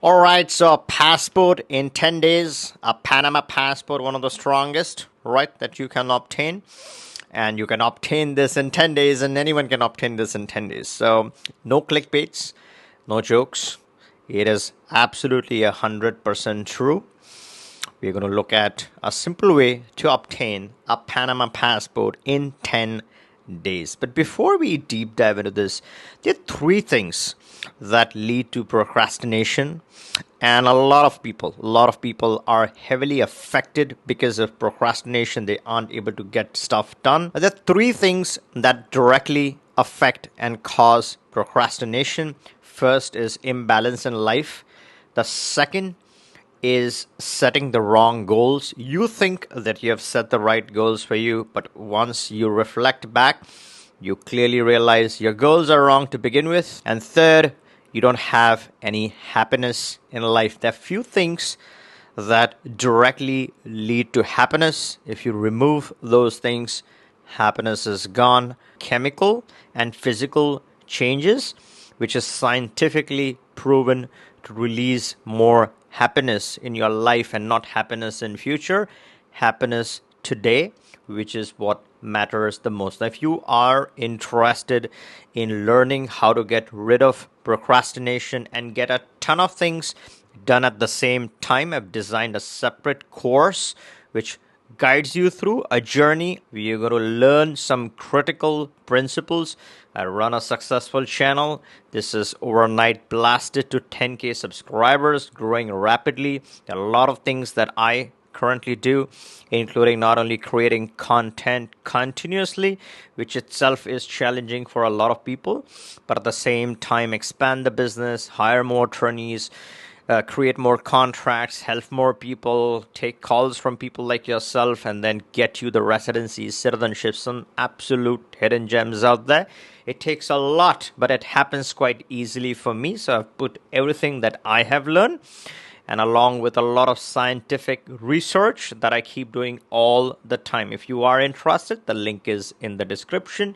All right, so a passport in 10 days, a Panama passport, one of the strongest, right, that you can obtain. And you can obtain this in 10 days, and anyone can obtain this in 10 days. So, no clickbaits, no jokes. It is absolutely 100% true. We're going to look at a simple way to obtain a Panama passport in 10 days. But before we deep dive into this, there are three things that lead to procrastination. And a lot of people are heavily affected because of procrastination. They aren't able to get stuff done. There are three things that directly affect and cause procrastination. First is imbalance in life. The second is setting the wrong goals. You think that you have set the right goals for you, but once you reflect back, you clearly realize your goals are wrong to begin with. And third, you don't have any happiness in life. There are few things that directly lead to happiness. If you remove those things, happiness is gone. Chemical and physical changes, which is scientifically proven to release more happiness in your life and not happiness in future. Happiness today, which is what matters the most. Now, if you are interested in learning how to get rid of procrastination and get a ton of things done at the same time, I've designed a separate course which guides you through a journey where you're going to learn some critical principles. I run a successful channel. This is overnight blasted to 10K subscribers, growing rapidly. There are a lot of things that I currently do, including not only creating content continuously, which itself is challenging for a lot of people, but at the same time expand the business, hire more trainees, create more contracts, help more people, take calls from people like yourself, and then get you the residencies, citizenships, some absolute hidden gems out there. It takes a lot, but it happens quite easily for me. So I've put everything that I have learned, and along with a lot of scientific research that I keep doing all the time. If you are interested, the link is in the description.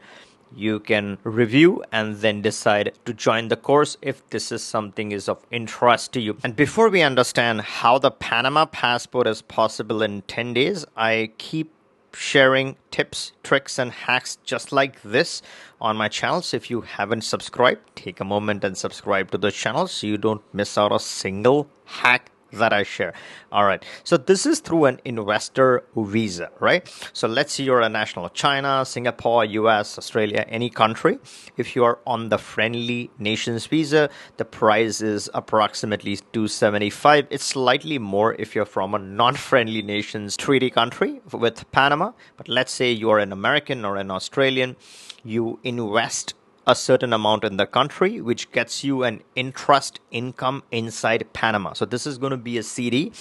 You can review and then decide to join the course if this is something is of interest to you. And before we understand how the Panama passport is possible in 10 days, I keep sharing tips, tricks, and hacks just like this on my channel. So if you haven't subscribed, take a moment and subscribe to the channel so you don't miss out a single hack that I share. All right. So this is through an investor visa, right? So let's say you're a national of China, Singapore, US, Australia, any country. If you are on the friendly nations visa, the price is approximately $275. It's slightly more if you're from a non-friendly nations treaty country with Panama. But let's say you're an American or an Australian, you invest a certain amount in the country, which gets you an interest income inside Panama. So this is going to be a CD.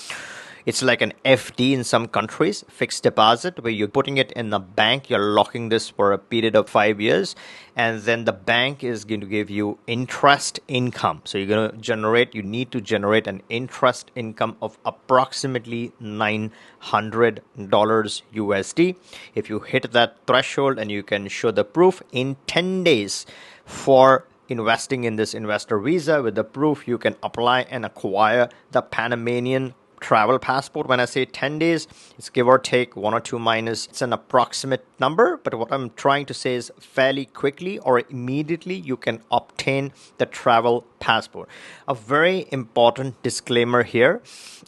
It's like an FD in some countries, fixed deposit, where you're putting it in the bank. You're locking this for a period of 5 years. And then the bank is going to give you interest income. So you're going to you need to generate an interest income of approximately $900 USD. If you hit that threshold and you can show the proof in 10 days for investing in this investor visa, with the proof you can apply and acquire the Panamanian travel passport. When I say 10 days, it's give or take 1 or 2 minus. It's an approximate number, but what I'm trying to say is fairly quickly or immediately you can obtain the travel passport. A very important disclaimer here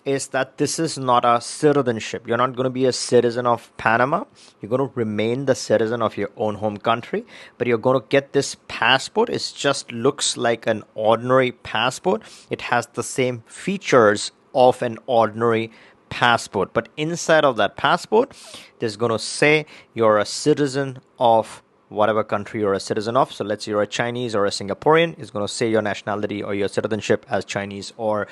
is that this is not a citizenship. You're not going to be a citizen of Panama. You're going to remain the citizen of your own home country, but you're going to get this passport. It just looks like an ordinary passport. It has the same features of an ordinary passport, but inside of that passport there's going to say you're a citizen of whatever country you're a citizen of. So let's say you're a Chinese or a Singaporean, it's going to say your nationality or your citizenship as Chinese or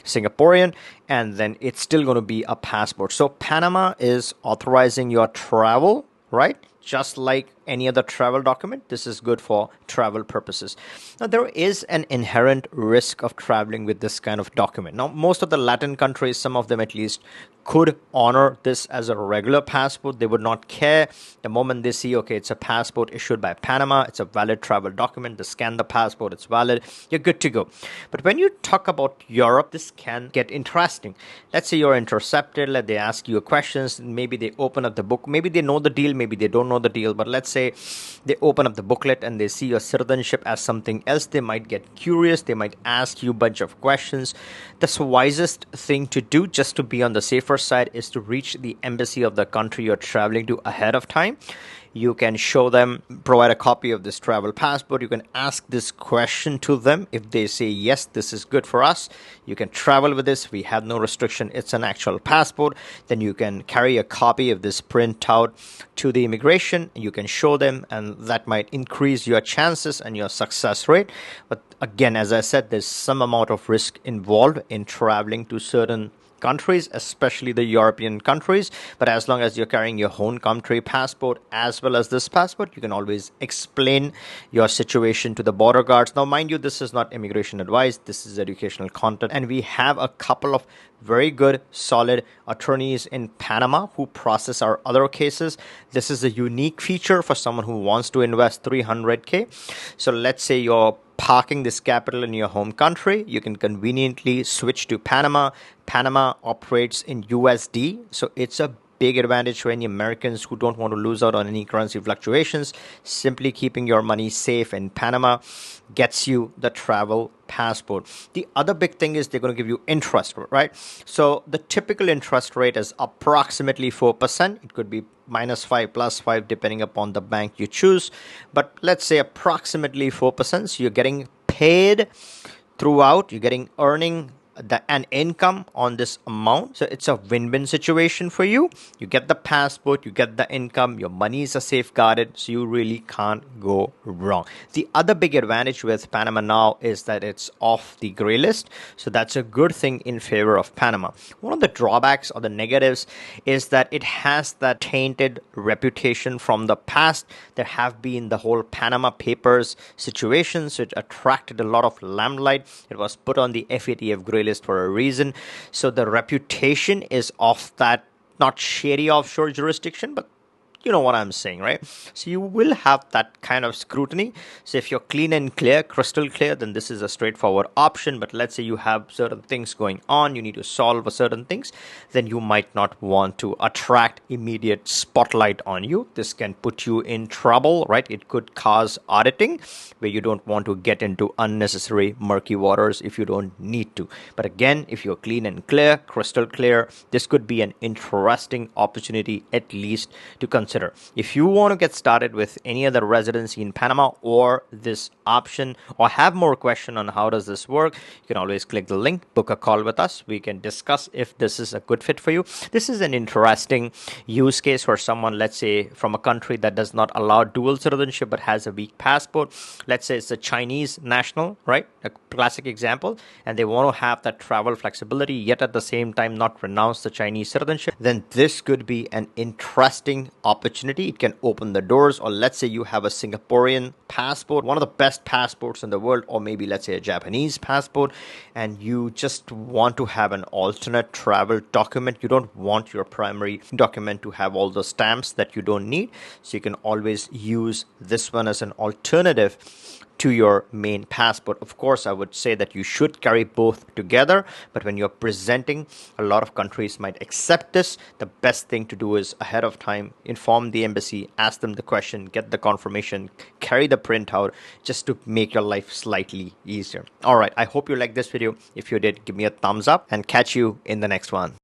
Singaporean, and then it's still going to be a passport. So Panama is authorizing your travel, right? just like any other travel document. This is good for travel purposes. Now, there is an inherent risk of traveling with this kind of document. Now, most of the Latin countries, some of them at least, could honor this as a regular passport. They would not care. The moment they see, okay, it's a passport issued by Panama, it's a valid travel document, they scan the passport, it's valid, you're good to go. But when you talk about Europe, this can get interesting. Let's say you're intercepted, they ask you questions, maybe they open up the book, maybe they know the deal, maybe they don't know the deal, but let's say they open up the booklet and they see your citizenship as something else. They might get curious, they might ask you a bunch of questions. The wisest thing to do, just to be on the safer side, is to reach the embassy of the country you're traveling to ahead of time. You can show them, provide a copy of this travel passport. You can ask this question to them. If they say, yes, this is good for us, you can travel with this. We have no restriction. It's an actual passport. Then you can carry a copy of this printout to the immigration. You can show them, and that might increase your chances and your success rate. But again, as I said, there's some amount of risk involved in traveling to certain countries, especially the European countries. But as long as you're carrying your own country passport as well as this passport, you can always explain your situation to the border guards. Now, mind you, this is not immigration advice. This is educational content. And we have a couple of very good, solid attorneys in Panama who process our other cases. This is a unique feature for someone who wants to invest 300K. So let's say you're parking this capital in your home country, you can conveniently switch to Panama. Panama operates in USD, so it's a big advantage for any Americans who don't want to lose out on any currency fluctuations. Simply keeping your money safe in Panama gets you the travel passport. The other big thing is they're going to give you interest, right? So the typical interest rate is approximately 4%. It could be -5, +5, depending upon the bank you choose. But let's say approximately 4%. So you're getting paid throughout. You're getting earning an income on this amount. So it's a win-win situation for you. You get the passport, you get the income, your monies are safeguarded, so you really can't go wrong. The other big advantage with Panama now is that it's off the gray list. So that's a good thing in favor of Panama. One of the drawbacks or the negatives is that it has that tainted reputation from the past. There have been the whole Panama Papers situation, so it attracted a lot of limelight. It was put on the FATF gray list for a reason. So the reputation is of that not shady offshore jurisdiction, but you know what I'm saying, right? So you will have that kind of scrutiny. So if you're clean and clear, crystal clear, then this is a straightforward option. But let's say you have certain things going on, you need to solve certain things, then you might not want to attract immediate spotlight on you. This can put you in trouble, right? It could cause auditing, where you don't want to get into unnecessary murky waters if you don't need to. But again, if you're clean and clear, crystal clear, this could be an interesting opportunity at least to consider. If you want to get started with any other residency in Panama or this option, or have more question on how does this work, you can always click the link, book a call with us. We can discuss if this is a good fit for you. This is an interesting use case for someone, let's say, from a country that does not allow dual citizenship but has a weak passport. Let's say it's a Chinese national, right? A classic example. And they want to have that travel flexibility, yet at the same time not renounce the Chinese citizenship. Then this could be an interesting opportunity. It can open the doors. Or let's say you have a Singaporean passport, one of the best passports in the world, or maybe let's say a Japanese passport, and you just want to have an alternate travel document. You don't want your primary document to have all the stamps that you don't need. So you can always use this one as an alternative to your main passport. Of course, I would say that you should carry both together, but when you're presenting, a lot of countries might accept this. The best thing to do is ahead of time, inform the embassy, ask them the question, get the confirmation, carry the printout, just to make your life slightly easier. All right, I hope you liked this video. If you did, give me a thumbs up and catch you in the next one.